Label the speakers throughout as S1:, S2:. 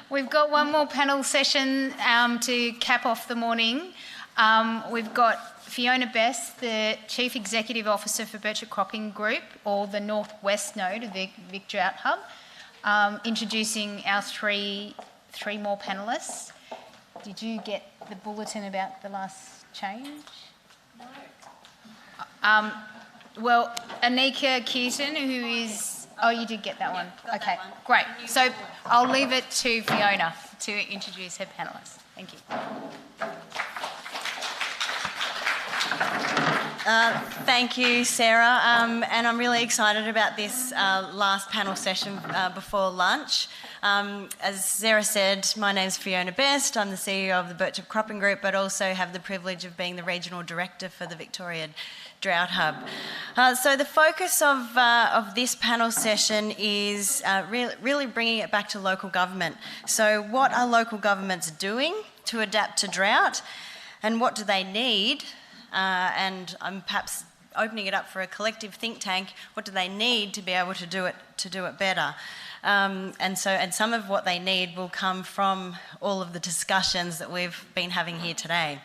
S1: We've got one more panel session to cap off the morning. We've got Fiona Best, the Chief Executive Officer for Birchip Cropping Group, or the Northwest node of the Vic Drought Hub, introducing our three more panellists. Did you get the bulletin about the last change? No. Well, Anika Keaton, who is... Oh, you did get that one. Okay, great. So I'll leave it to Fiona to introduce her panellists. Thank you.
S2: Thank you, Sarah, and I'm really excited about this last panel session before lunch. As Sarah said, my name's Fiona Best. I'm the CEO of the Birchip Cropping Group, but also have the privilege of being the Regional Director for the Victoria Drought Hub. So the focus of this panel session is really bringing it back to local government. So what are local governments doing to adapt to drought, and what do they need? And I'm perhaps opening it up for a collective think tank. What do they need to be able to do it better? And some of what they need will come from all of the discussions that we've been having here today.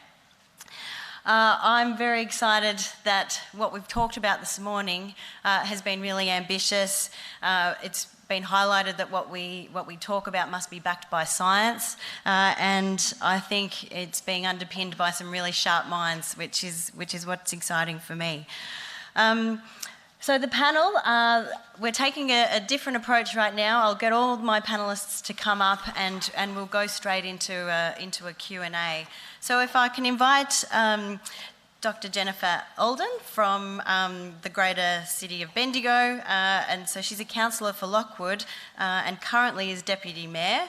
S2: I'm very excited that what we've talked about this morning has been really ambitious. It's been highlighted that what we talk about must be backed by science, and I think it's being underpinned by some really sharp minds, which is what's exciting for me. So the panel, we're taking a different approach right now. I'll get all of my panellists to come up and we'll go straight into a Q&A. So if I can invite Dr. Jennifer Alden from the greater city of Bendigo, and so she's a councillor for Lockwood and currently is Deputy Mayor.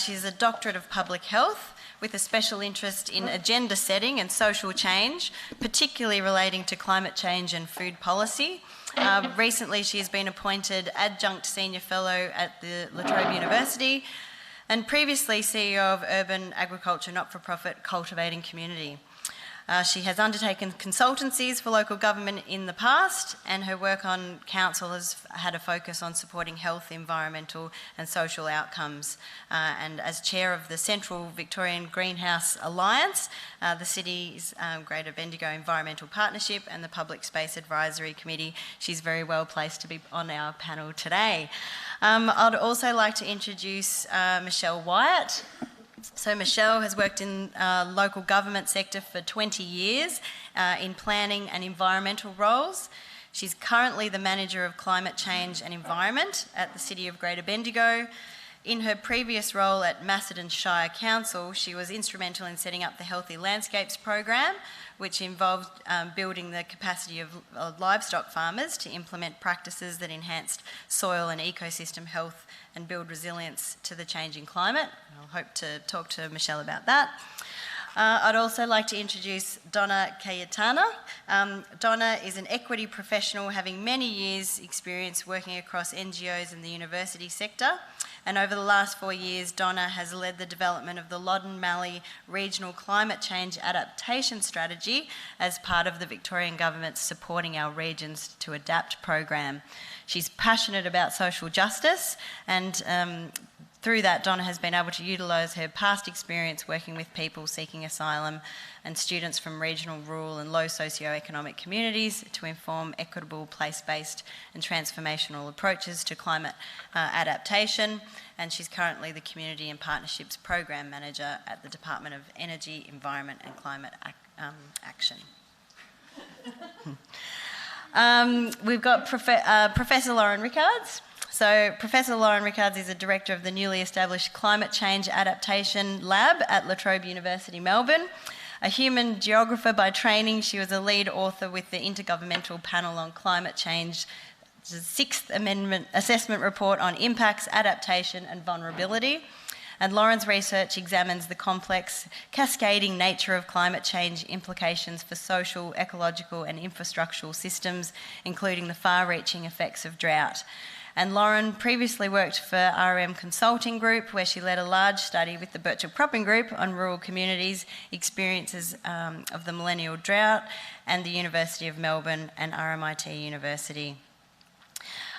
S2: She's a Doctorate of Public Health with a special interest in agenda setting and social change, particularly relating to climate change and food policy. Recently she has been appointed Adjunct Senior Fellow at the La Trobe University, and previously CEO of urban agriculture not-for-profit Cultivating Community. She has undertaken consultancies for local government in the past, and her work on council has had a focus on supporting health, environmental and social outcomes. And as chair of the Central Victorian Greenhouse Alliance, the city's Greater Bendigo Environmental Partnership and the Public Space Advisory Committee, she's very well placed to be on our panel today. I'd also like to introduce Michelle Wyatt. So Michelle has worked in local government sector for 20 years in planning and environmental roles. She's currently the Manager of Climate Change and Environment at the City of Greater Bendigo. In her previous role at Macedon Shire Council, she was instrumental in setting up the Healthy Landscapes program, which involved building the capacity of livestock farmers to implement practices that enhanced soil and ecosystem health and build resilience to the changing climate. I'll hope to talk to Michelle about that. I'd also like to introduce Dona Cayetana. Dona is an equity professional having many years' experience working across NGOs and the university sector. And over the last 4 years, Dona has led the development of the Loddon Mallee Regional Climate Change Adaptation Strategy as part of the Victorian Government's Supporting Our Regions to Adapt program. She's passionate about social justice, and through that, Dona has been able to utilise her past experience working with people seeking asylum and students from regional, rural and low socioeconomic communities to inform equitable, place-based and transformational approaches to climate adaptation. And she's currently the Community and Partnerships Program Manager at the Department of Energy, Environment and Climate Action. We've got Professor Lauren Rickards. So Professor Lauren Rickards is a director of the newly established Climate Change Adaptation Lab at La Trobe University, Melbourne. A human geographer by training, she was a lead author with the Intergovernmental Panel on Climate Change, the 6th Amendment Assessment Report on Impacts, Adaptation and Vulnerability. And Lauren's research examines the complex, cascading nature of climate change implications for social, ecological and infrastructural systems, including the far-reaching effects of drought. And Lauren previously worked for RM Consulting Group, where she led a large study with the Birchip Cropping Group on rural communities' experiences of the millennial drought, and the University of Melbourne and RMIT University.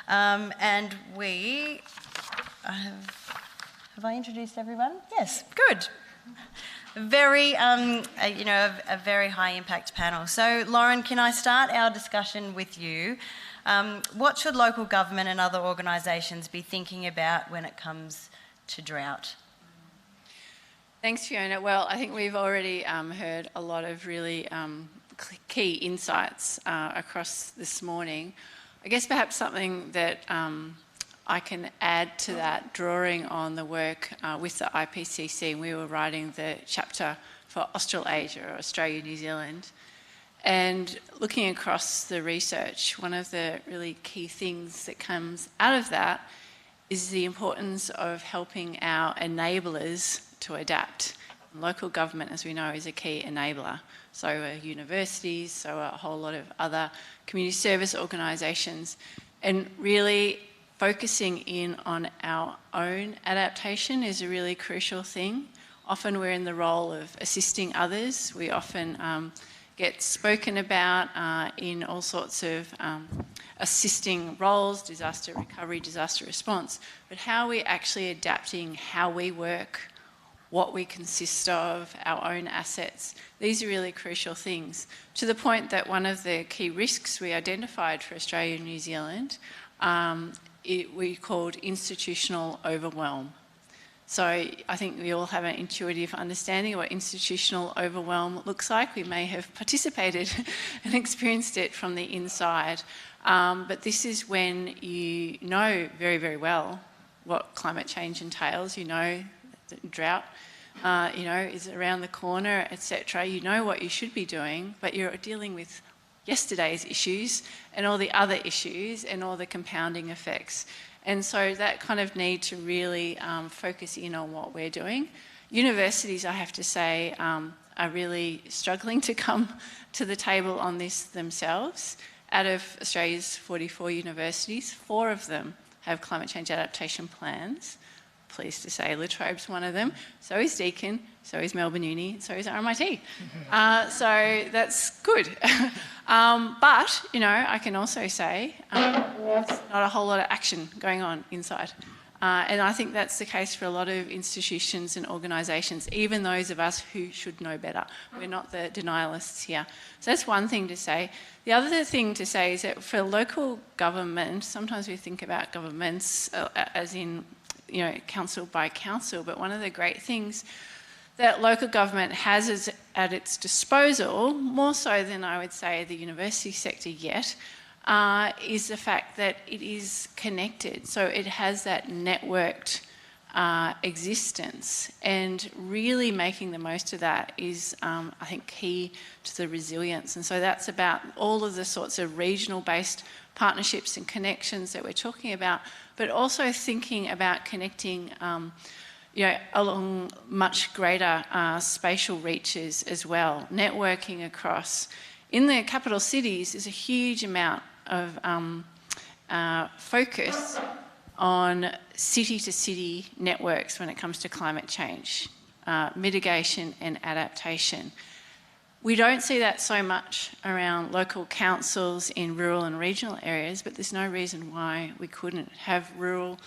S2: And we have Have I introduced everyone? Yes, good. Very, a very high impact panel. So, Lauren, can I start our discussion with you? What should local government and other organisations be thinking about when it comes to drought?
S3: Thanks, Fiona. Well, I think we've already heard a lot of really key insights across this morning. I guess perhaps something that I can add to that, drawing on the work with the IPCC. We were writing the chapter for Australasia, or Australia, New Zealand, and looking across the research, one of the really key things that comes out of that is the importance of helping our enablers to adapt. Local government, as we know, is a key enabler. So are universities, so are a whole lot of other community service organisations, and really focusing in on our own adaptation is a really crucial thing. Often we're in the role of assisting others. We often get spoken about in all sorts of assisting roles, disaster recovery, disaster response. But how are we actually adapting how we work, what we consist of, our own assets? These are really crucial things, to the point that one of the key risks we identified for Australia and New Zealand we called institutional overwhelm. So I think we all have an intuitive understanding of what institutional overwhelm looks like. We may have participated and experienced it from the inside. But this is when you know very, very well what climate change entails. You know that drought is around the corner, etc. You know what you should be doing, but you're dealing with yesterday's issues and all the other issues and all the compounding effects. And so that kind of need to really focus in on what we're doing. Universities, I have to say, are really struggling to come to the table on this themselves. Out of Australia's 44 universities, 4 of them have climate change adaptation plans. Pleased to say La Trobe's one of them, so is Deakin, so is Melbourne Uni, so is RMIT. So that's good. But, I can also say there's not a whole lot of action going on inside. And I think that's the case for a lot of institutions and organisations, even those of us who should know better. We're not the denialists here. So that's one thing to say. The other thing to say is that for local government, sometimes we think about governments as in council by council, but one of the great things that local government has at its disposal, more so than I would say the university sector yet, is the fact that it is connected. So it has that networked existence, and really making the most of that is, I think, key to the resilience. And so that's about all of the sorts of regional-based partnerships and connections that we're talking about, but also thinking about connecting along much greater spatial reaches as well, networking across. In the capital cities, there's a huge amount of focus on city-to-city networks when it comes to climate change, mitigation and adaptation. We don't see that so much around local councils in rural and regional areas, but there's no reason why we couldn't have rural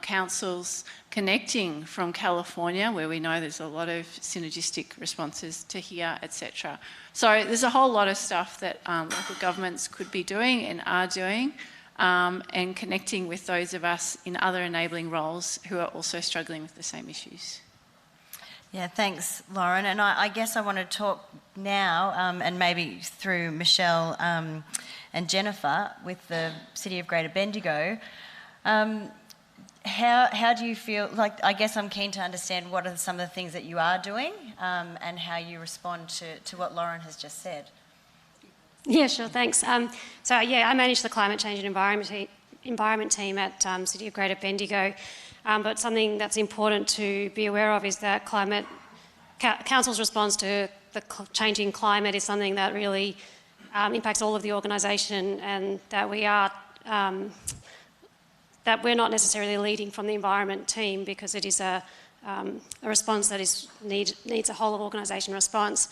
S3: councils connecting from California, where we know there's a lot of synergistic responses, to here, etc. So there's a whole lot of stuff that local governments could be doing and are doing, and connecting with those of us in other enabling roles who are also struggling with the same issues.
S2: Yeah, thanks, Lauren. And I guess I want to talk now, and maybe through Michelle and Jennifer with the City of Greater Bendigo. How do you feel, I guess I'm keen to understand what are some of the things that you are doing and how you respond to what Lauren has just said.
S4: Yeah, sure, thanks. I manage the climate change and environment team at City of Greater Bendigo. But something that's important to be aware of is that Council's response to the changing climate is something that really impacts all of the organisation, and that that we're not necessarily leading from the environment team, because it is a response that needs a whole of organisation response.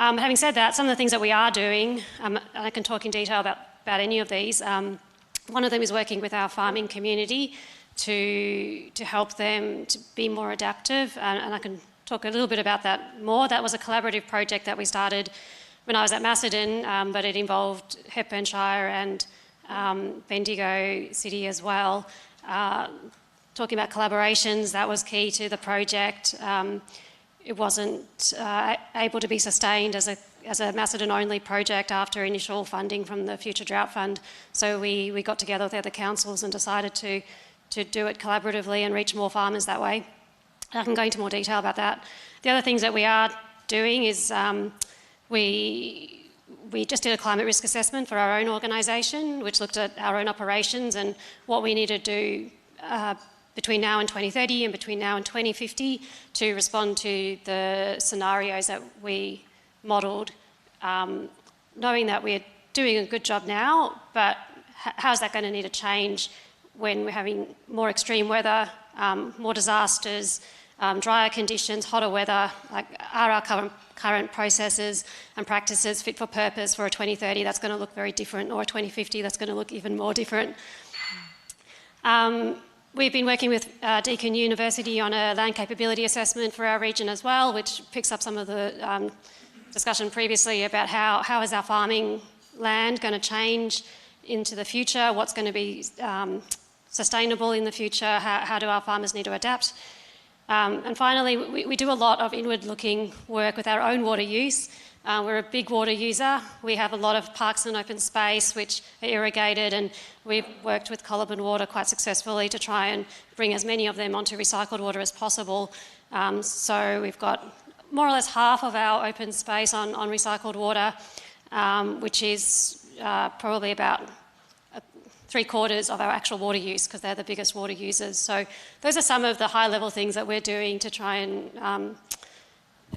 S4: Having said that, some of the things that we are doing, and I can talk in detail about any of these. One of them is working with our farming community to help them to be more adaptive, and I can talk a little bit about that more. That was a collaborative project that we started when I was at Macedon, but it involved Hepburnshire and Bendigo City as well. Talking about collaborations, that was key to the project. It wasn't able to be sustained as a Macedon-only project after initial funding from the Future Drought Fund. So we got together with the other councils and decided to do it collaboratively and reach more farmers that way. I can go into more detail about that. The other things that we are doing is we just did a climate risk assessment for our own organisation, which looked at our own operations and what we need to do between now and 2030 and between now and 2050 to respond to the scenarios that we modelled, knowing that we're doing a good job now, but how's that going to need to change when we're having more extreme weather, more disasters, drier conditions, hotter weather? Like, are our current processes and practices fit for purpose for a 2030 that's going to look very different, or a 2050 that's going to look even more different? We've been working with Deakin University on a land capability assessment for our region as well, which picks up some of the discussion previously about how is our farming land going to change into the future, what's going to be sustainable in the future, how do our farmers need to adapt. And finally, we do a lot of inward-looking work with our own water use. We're a big water user. We have a lot of parks and open space which are irrigated, and we've worked with Culloban Water quite successfully to try and bring as many of them onto recycled water as possible. So we've got more or less half of our open space on recycled water, which is probably about 3/4 of our actual water use, because they're the biggest water users. So those are some of the high-level things that we're doing to try and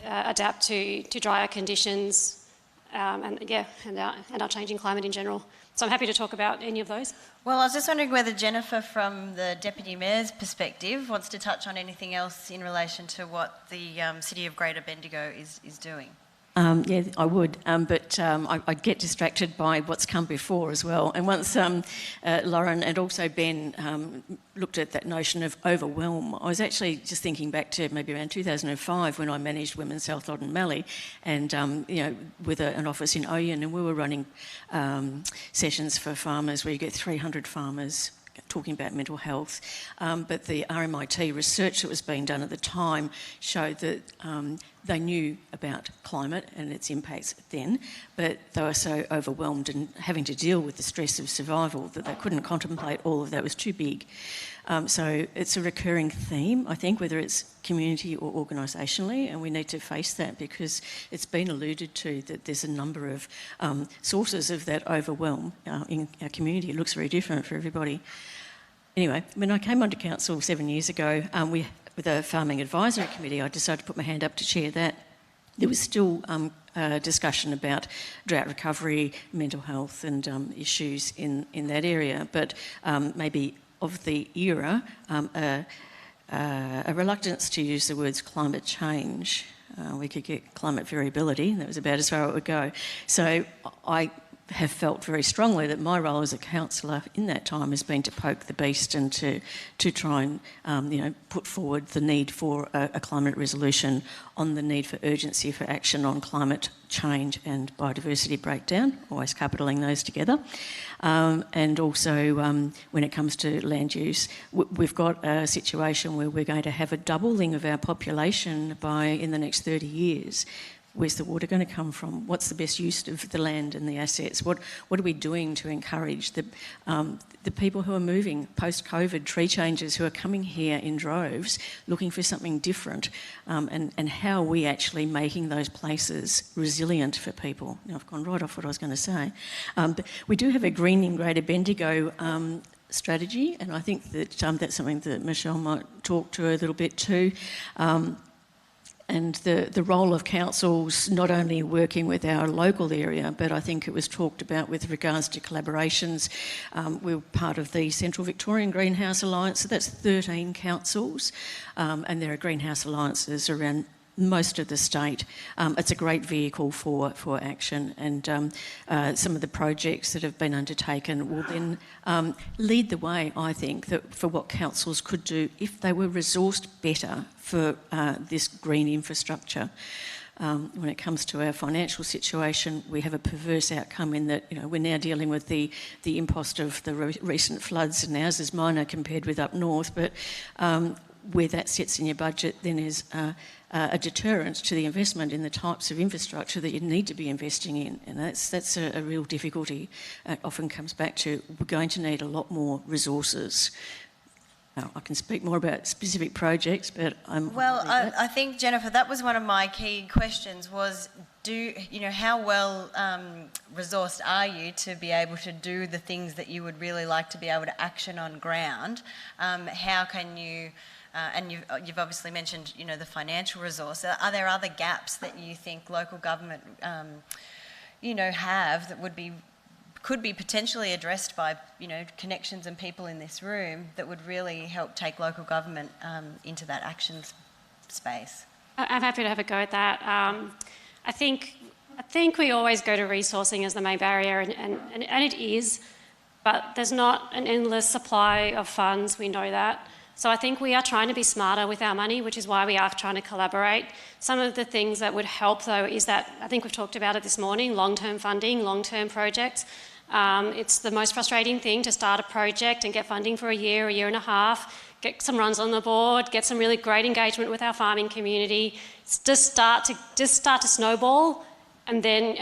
S4: adapt to drier conditions and our changing climate in general. So I'm happy to talk about any of those.
S2: Well, I was just wondering whether Jennifer, from the Deputy Mayor's perspective, wants to touch on anything else in relation to what the City of Greater Bendigo is doing.
S5: Yeah, I would, but I get distracted by what's come before as well. And once Lauren and also Ben looked at that notion of overwhelm, I was actually just thinking back to maybe around 2005 when I managed Women's Health Loddon Mallee, and with an office in Oyen, and we were running sessions for farmers where you get 300 farmers talking about mental health, but the RMIT research that was being done at the time showed that they knew about climate and its impacts then, but they were so overwhelmed and having to deal with the stress of survival that they couldn't contemplate all of that. It was too big. So it's a recurring theme, I think, whether it's community or organisationally, and we need to face that because it's been alluded to that there's a number of sources of that overwhelm in our community. It looks very different for everybody. Anyway, when I came onto council 7 years ago, with a farming advisory committee, I decided to put my hand up to chair that. There was still discussion about drought recovery, mental health and issues in that area, but maybe of the era, a reluctance to use the words climate change. We could get climate variability, and that was about as far as it would go. So I have felt very strongly that my role as a councillor in that time has been to poke the beast and to try and put forward the need for a climate resolution, on the need for urgency for action on climate change and biodiversity breakdown, always capitaling those together. And also when it comes to land use, we've got a situation where we're going to have a doubling of our population in the next 30 years. Where's the water going to come from? What's the best use of the land and the assets? What are we doing to encourage the people who are moving post-COVID, tree changers who are coming here in droves, looking for something different, and how are we actually making those places resilient for people? Now, I've gone right off what I was going to say. But we do have a Greening Greater Bendigo strategy, and I think that that's something that Michelle might talk to a little bit too. And the role of councils, not only working with our local area, but I think it was talked about with regards to collaborations. We're part of the Central Victorian Greenhouse Alliance, so that's 13 councils, and there are greenhouse alliances around most of the state. It's a great vehicle for action, and some of the projects that have been undertaken will then lead the way, I think, for what councils could do if they were resourced better for this green infrastructure. When it comes to our financial situation, we have a perverse outcome in that, you know, we're now dealing with the impost of the recent floods, and ours is minor compared with up north, but where that sits in your budget then is a deterrent to the investment in the types of infrastructure that you need to be investing in, and that's a real difficulty. It often comes back to we're going to need a lot more resources. Now, I can speak more about specific projects, but
S2: I think, Jennifer, that was one of my key questions was, how well resourced are you to be able to do the things that you would really like to be able to action on ground? How can you, and you've obviously mentioned, the financial resource. Are there other gaps that you think local government, have that could be potentially addressed by, connections and people in this room that would really help take local government into that action space?
S4: I'm happy to have a go at that. I think we always go to resourcing as the main barrier, and it is, but there's not an endless supply of funds, we know that. So I think we are trying to be smarter with our money, which is why we are trying to collaborate. Some of the things that would help, though, is that, I think we've talked about it this morning, long-term funding, long-term projects. It's the most frustrating thing to start a project and get funding for a year and a half, get some runs on the board, get some really great engagement with our farming community, just start to snowball, and then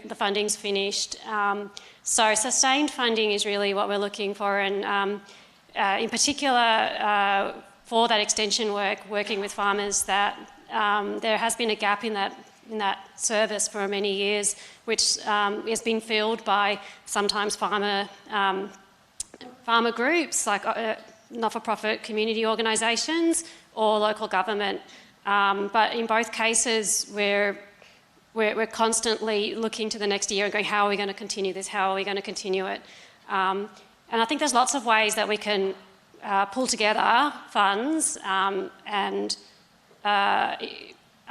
S4: the funding's finished. So sustained funding is really what we're looking for, and in particular for that extension work, working with farmers, that there has been a gap in that service for many years, which has been filled by sometimes farmer groups, like not-for-profit community organisations or local government. But in both cases, we're constantly looking to the next year and going, how are we going to continue this? How are we going to continue it? And I think there's lots of ways that we can pull together funds and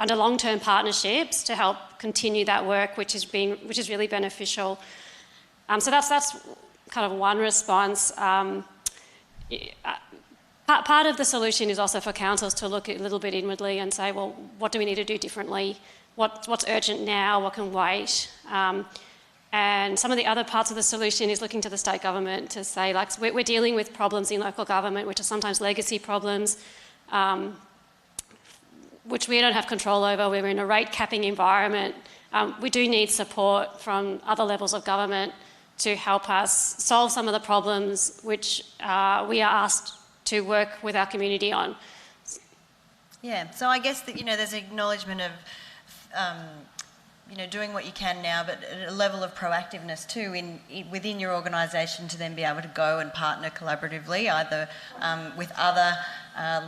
S4: under long-term partnerships to help continue that work, which is really beneficial. So that's kind of one response. Part of the solution is also for councils to look a little bit inwardly and say, well, what do we need to do differently? What's urgent now? What can wait? And some of the other parts of the solution is looking to the state government to say, like, we're dealing with problems in local government, which are sometimes legacy problems, which we don't have control over. We're in a rate capping environment. We do need support from other levels of government to help us solve some of the problems which we are asked to work with our community on.
S2: Yeah, so I guess that, there's acknowledgement of doing what you can now, but a level of proactiveness too within your organisation to then be able to go and partner collaboratively, either with other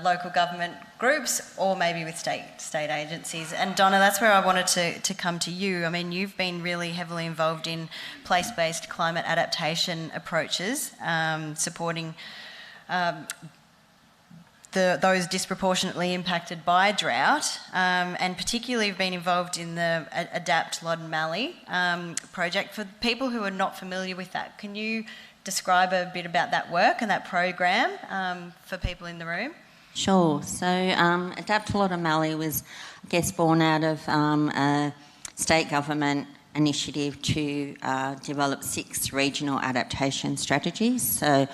S2: local government groups or maybe with state agencies. And Dona, that's where I wanted to come to you. I mean, you've been really heavily involved in place-based climate adaptation approaches, supporting those disproportionately impacted by drought, and particularly have been involved in the Adapt Loddon Mallee project. For people who are not familiar with that, can you describe a bit about that work and that program for people in the room?
S6: Sure. So Adapt Loddon Mallee was, I guess, born out of a state government initiative to develop 6 regional adaptation strategies. So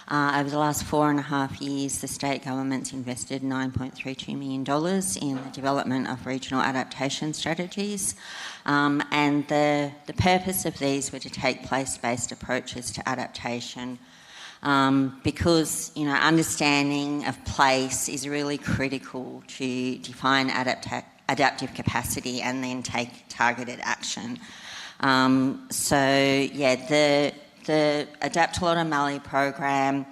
S6: over the last 4.5 years, the state government's invested $9.32 million in the development of regional adaptation strategies. And the purpose of these were to take place-based approaches to adaptation, because, understanding of place is really critical to define adaptive capacity and then take targeted action. The Adapt Loddon Mallee program,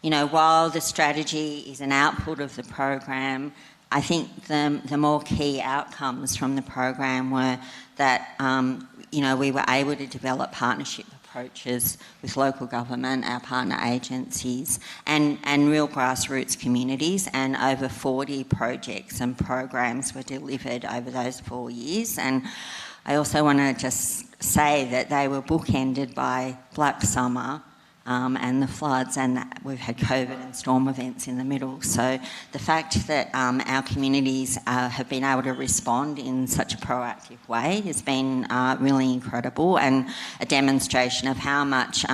S6: while the strategy is an output of the program, I think the more key outcomes from the program were that, we were able to develop partnership approaches with local government, our partner agencies, and real grassroots communities, and over 40 projects and programs were delivered over those 4 years. And I also want to just say that they were bookended by Black Summer and the floods, and we've had COVID and storm events in the middle. So the fact that our communities have been able to respond in such a proactive way has been really incredible, and a demonstration of how much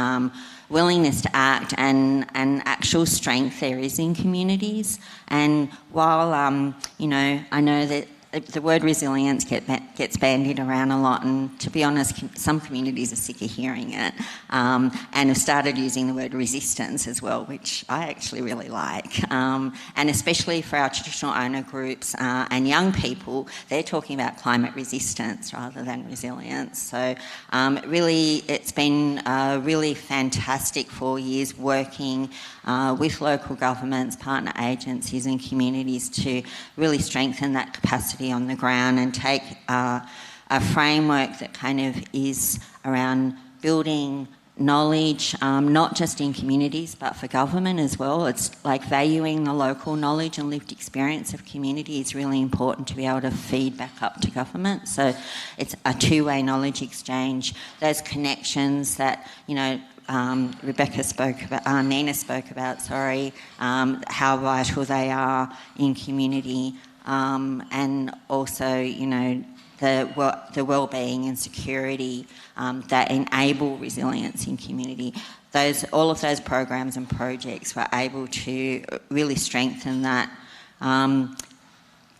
S6: willingness to act and actual strength there is in communities. And while, you know, I know that the word resilience gets bandied around a lot, and to be honest, some communities are sick of hearing it, and have started using the word resistance as well, which I actually really like. And especially for our traditional owner groups and young people, they're talking about climate resistance rather than resilience. So really, it's been a really fantastic 4 years working with local governments, partner agencies and communities to really strengthen that capacity on the ground and take a framework that kind of is around building knowledge, not just in communities but for government as well. It's like valuing the local knowledge and lived experience of community is really important to be able to feed back up to government. So it's a two-way knowledge exchange. Those connections that, you know, Nina spoke about, how vital they are in community, and also, you know, the well-being and security that enable resilience in community. All of those programs and projects were able to really strengthen that.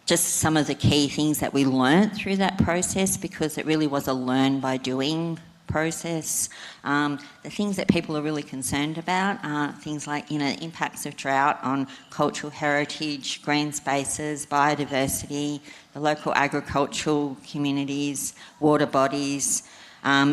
S6: Just some of the key things that we learnt through that process, because it really was a learn by doing process. The things that people are really concerned about are things like, you know, impacts of drought on cultural heritage, green spaces, biodiversity, the local agricultural communities, water bodies,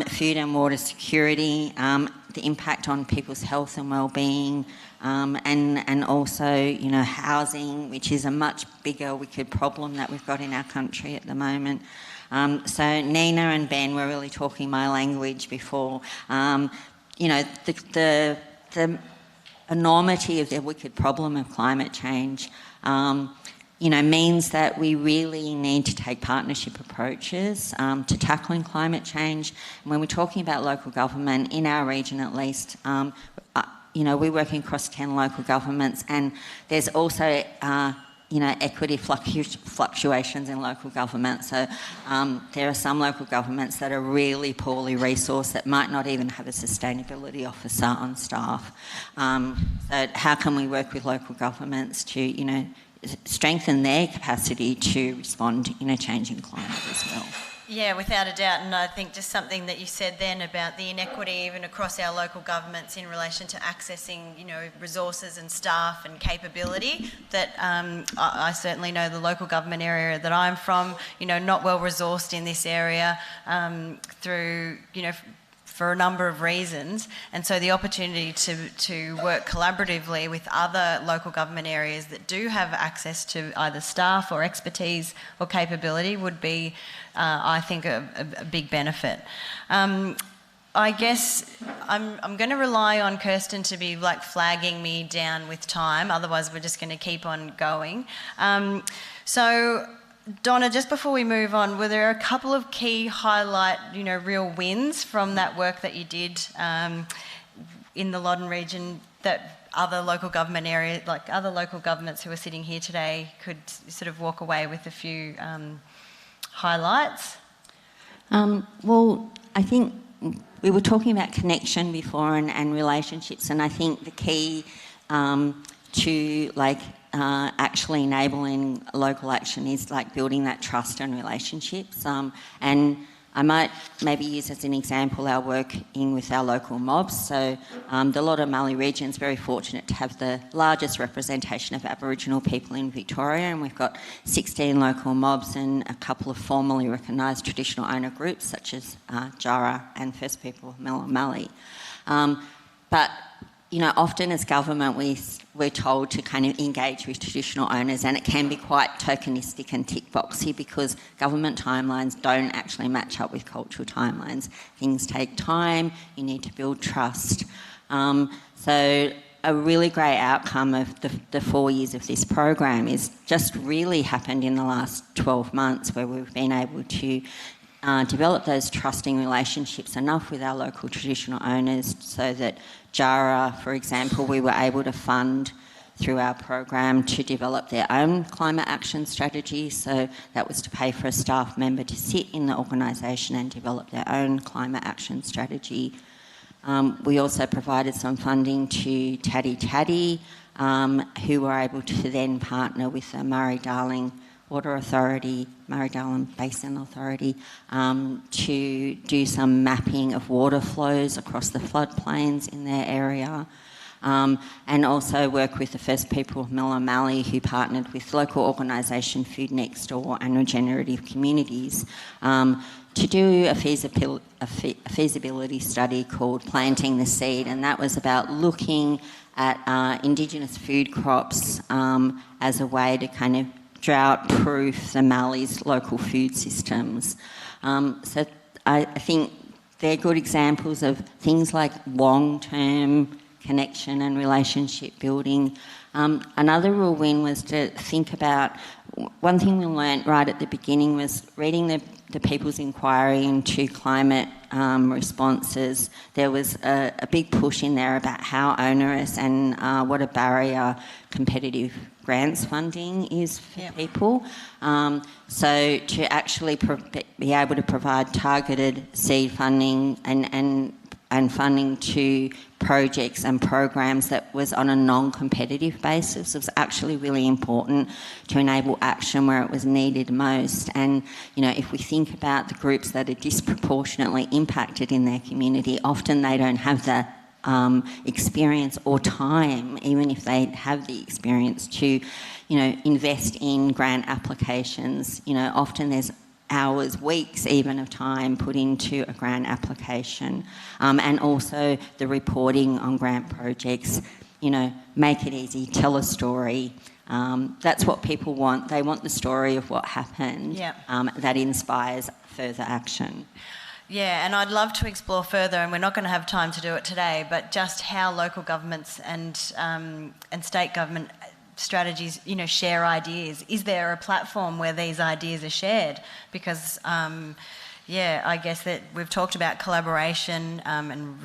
S6: food and water security, the impact on people's health and well-being, and also, you know, housing, which is a much bigger wicked problem that we've got in our country at the moment. So Nina and Ben were really talking my language before. You know, the enormity of the wicked problem of climate change, you know, means that we really need to take partnership approaches to tackling climate change. And when we're talking about local government, in our region at least, you know, we're working across 10 local governments, and there's also you know, equity fluctuations in local government. So there are some local governments that are really poorly resourced that might not even have a sustainability officer on staff. So how can we work with local governments to, you know, strengthen their capacity to respond in a changing climate as well?
S2: Yeah, without a doubt, and I think just something that you said then about the inequity even across our local governments in relation to accessing, you know, resources and staff and capability, that I certainly know the local government area that I'm from, you know, not well resourced in this area through, you know, for a number of reasons, and so the opportunity to work collaboratively with other local government areas that do have access to either staff or expertise or capability would be, I think, a big benefit. I guess I'm going to rely on Kirsten to be like flagging me down with time, otherwise we're just going to keep on going. So Dona, just before we move on, were there a couple of key highlight, you know, real wins from that work that you did in the Loddon region that other local government areas, like other local governments who are sitting here today, could sort of walk away with a few highlights?
S6: Well, I think we were talking about connection before and relationships, and I think the key to like actually enabling local action is like building that trust and relationships. And I might maybe use as an example our work with our local mobs. So the Loddon Mallee region is very fortunate to have the largest representation of Aboriginal people in Victoria, and we've got 16 local mobs and a couple of formally recognised traditional owner groups such as Jara and First People of Mallee. But often as government we're told to kind of engage with traditional owners, and it can be quite tokenistic and tick boxy because government timelines don't actually match up with cultural timelines. Things take time, you need to build trust. So a really great outcome of the 4 years of this program is just really happened in the last 12 months, where we've been able to develop those trusting relationships enough with our local traditional owners so that Jara, for example, we were able to fund through our program to develop their own climate action strategy. So that was to pay for a staff member to sit in the organisation and develop their own climate action strategy. We also provided some funding to Taddy, who were able to then partner with the Murray-Darling Water Authority, Murray-Darling Basin Authority, to do some mapping of water flows across the floodplains in their area, and also work with the First People of Millemallee, who partnered with local organisation Food Next Door and Regenerative Communities to do a feasibility study called Planting the Seed, and that was about looking at Indigenous food crops as a way to kind of drought-proof the Malley's local food systems. So I think they're good examples of things like long-term connection and relationship building. Another real win was to think about, one thing we learnt right at the beginning was reading the People's Inquiry into climate responses. There was a big push in there about how onerous and what a barrier competitive grants funding is for people. So to actually be able to provide targeted seed funding and funding to projects and programs that was on a non-competitive basis was actually really important to enable action where it was needed most. And, if we think about the groups that are disproportionately impacted in their community, often they don't have the experience or time, even if they have the experience, to, invest in grant applications. Often there's hours, weeks even of time put into a grant application, and also the reporting on grant projects, make it easy, tell a story. That's what people want. They want the story of what happened. That inspires further action.
S2: Yeah, and I'd love to explore further, and we're not going to have time to do it today, but just how local governments and state government strategies, share ideas. Is there a platform where these ideas are shared? Because, I guess that we've talked about collaboration and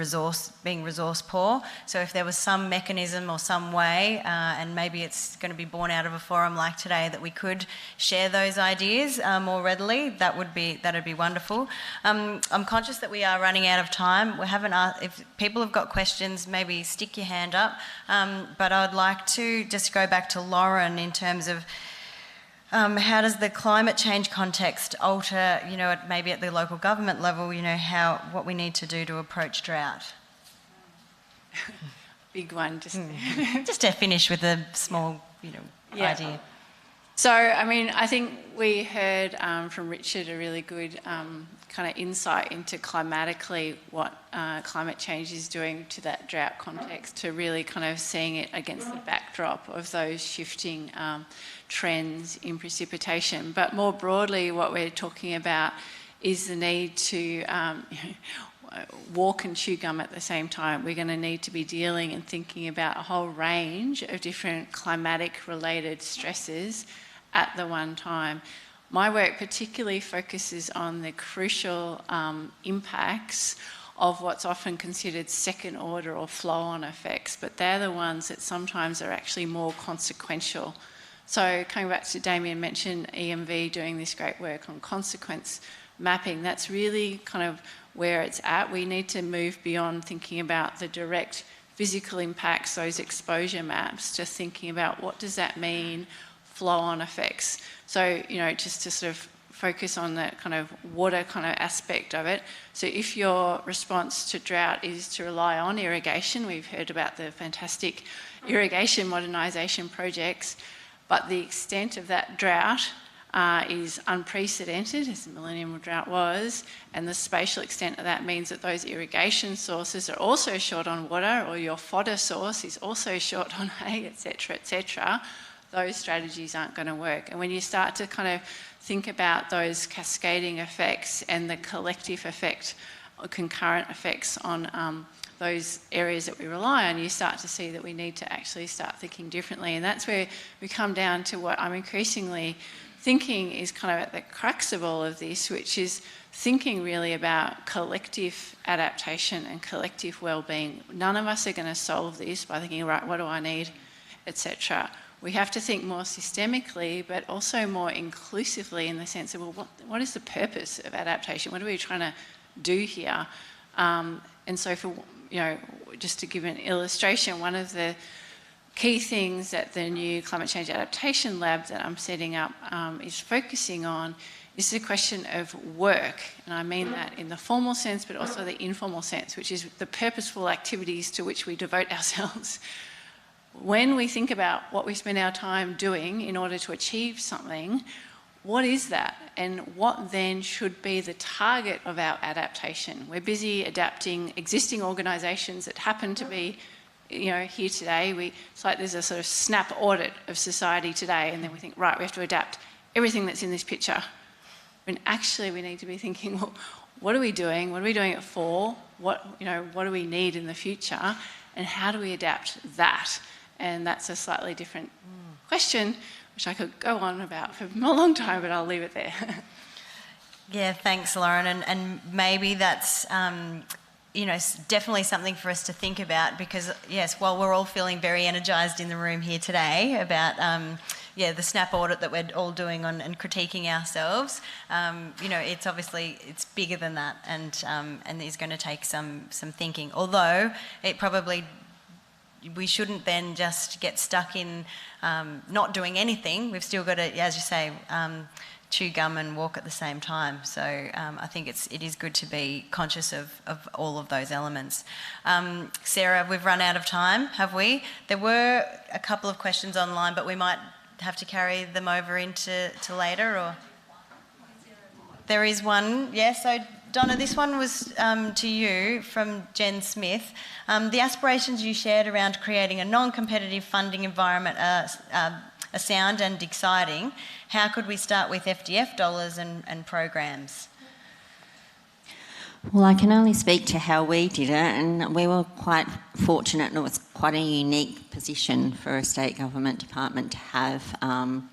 S2: being resource poor. So if there was some mechanism or some way, and maybe it's going to be born out of a forum like today, that we could share those ideas more readily, that'd be wonderful. I'm conscious that we are running out of time. We haven't asked, if people have got questions, maybe stick your hand up. But I'd like to just go back to Lauren in terms of how does the climate change context alter, maybe at the local government level, what we need to do to approach drought?
S3: Big one,
S2: just to finish with a small, idea.
S3: So, I think we heard from Richard a really good kind of insight into climatically what climate change is doing to that drought context, to really kind of seeing it against the backdrop of those shifting trends in precipitation. But more broadly, what we're talking about is the need to walk and chew gum at the same time. We're going to need to be dealing and thinking about a whole range of different climatic-related stresses at the one time. My work particularly focuses on the crucial impacts of what's often considered second order or flow-on effects, but they're the ones that sometimes are actually more consequential. So coming back to Damien mentioned EMV doing this great work on consequence mapping, that's really kind of where it's at. We need to move beyond thinking about the direct physical impacts, those exposure maps, to thinking about what does that mean, flow-on effects. So, just to sort of focus on that kind of water kind of aspect of it. So if your response to drought is to rely on irrigation, we've heard about the fantastic irrigation modernisation projects, but the extent of that drought is unprecedented, as the millennium drought was, and the spatial extent of that means that those irrigation sources are also short on water, or your fodder source is also short on hay, etc., those strategies aren't going to work. And when you start to kind of think about those cascading effects and the collective effect or concurrent effects on those areas that we rely on, you start to see that we need to actually start thinking differently. And that's where we come down to what I'm increasingly thinking is kind of at the crux of all of this, which is thinking really about collective adaptation and collective well-being. None of us are going to solve this by thinking, right, what do I need, etc. We have to think more systemically, but also more inclusively in the sense of, well, what is the purpose of adaptation? What are we trying to do here? And so for, just to give an illustration, one of the key things that the new Climate Change Adaptation Lab that I'm setting up is focusing on is the question of work. And I mean that in the formal sense, but also the informal sense, which is the purposeful activities to which we devote ourselves. When we think about what we spend our time doing in order to achieve something, what is that? And what then should be the target of our adaptation? We're busy adapting existing organisations that happen to be here today. It's like there's a sort of snap audit of society today, and then we think, right, we have to adapt everything that's in this picture. When actually we need to be thinking, well, what are we doing? What are we doing it for? What do we need in the future? And how do we adapt that? And that's a slightly different question, which I could go on about for a long time, but I'll leave it there.
S2: Yeah, thanks, Lauren. And maybe that's definitely something for us to think about, because yes, while we're all feeling very energised in the room here today about the snap audit that we're all doing on and critiquing ourselves, it's obviously it's bigger than that, and is going to take some thinking. Although it probably we shouldn't then just get stuck in not doing anything. We've still got to, as you say, chew gum and walk at the same time. So I think it is good to be conscious of all of those elements. Sarah, we've run out of time, have we? There were a couple of questions online, but we might have to carry them over into later, or there is one. Yeah, so Dona, this one was to you from Jen Smith. The aspirations you shared around creating a non-competitive funding environment are sound and exciting. How could we start with FDF dollars and programs?
S6: Well, I can only speak to how we did it, and we were quite fortunate, and it was quite a unique position for a state government department to have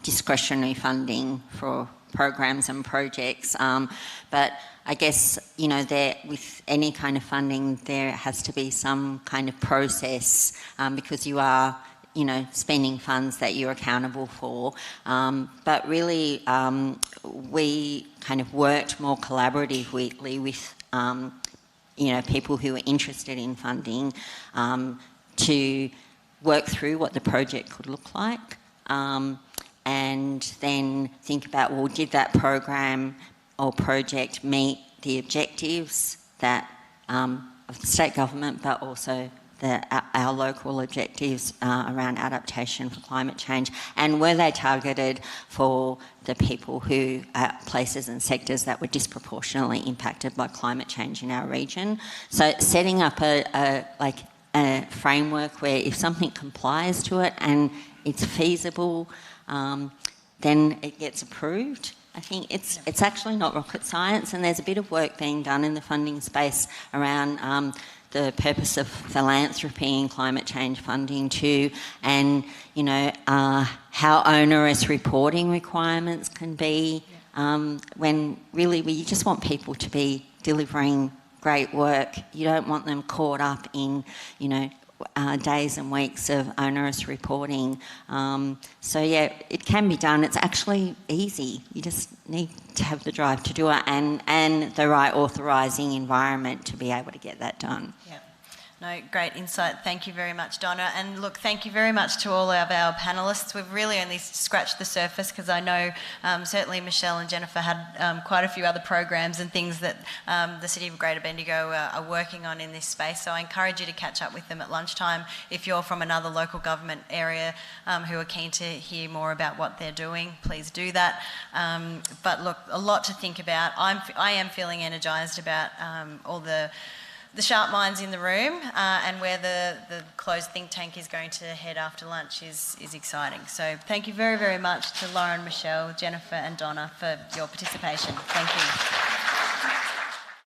S6: discretionary funding for programs and projects. But I guess, with any kind of funding, there has to be some kind of process because you are, spending funds that you're accountable for. But really, we kind of worked more collaboratively with, people who are interested in funding to work through what the project could look like, and then think about, well, did that program or project meet the objectives that of the state government, but also our local objectives around adaptation for climate change, and were they targeted for the people who places and sectors that were disproportionately impacted by climate change in our region. So setting up a framework where if something complies to it and it's feasible, then it gets approved. I think it's actually not rocket science, and there's a bit of work being done in the funding space around the purpose of philanthropy and climate change funding too, and how onerous reporting requirements can be, when really we just want people to be delivering great work. You don't want them caught up in days and weeks of onerous reporting. So yeah, it can be done. It's actually easy. You just need to have the drive to do it and the right authorising environment to be able to get that done.
S2: Yeah. No, great insight. Thank you very much, Donna. And look, thank you very much to all of our panellists. We've really only scratched the surface because I know certainly Michelle and Jennifer had quite a few other programs and things that the City of Greater Bendigo are working on in this space. So I encourage you to catch up with them at lunchtime if you're from another local government area who are keen to hear more about what they're doing. Please do that. But look, a lot to think about. I am feeling energised about all the sharp minds in the room and where the closed think tank is going to head after lunch is exciting. So thank you very, very much to Lauren, Michelle, Jennifer and Donna for your participation. Thank you.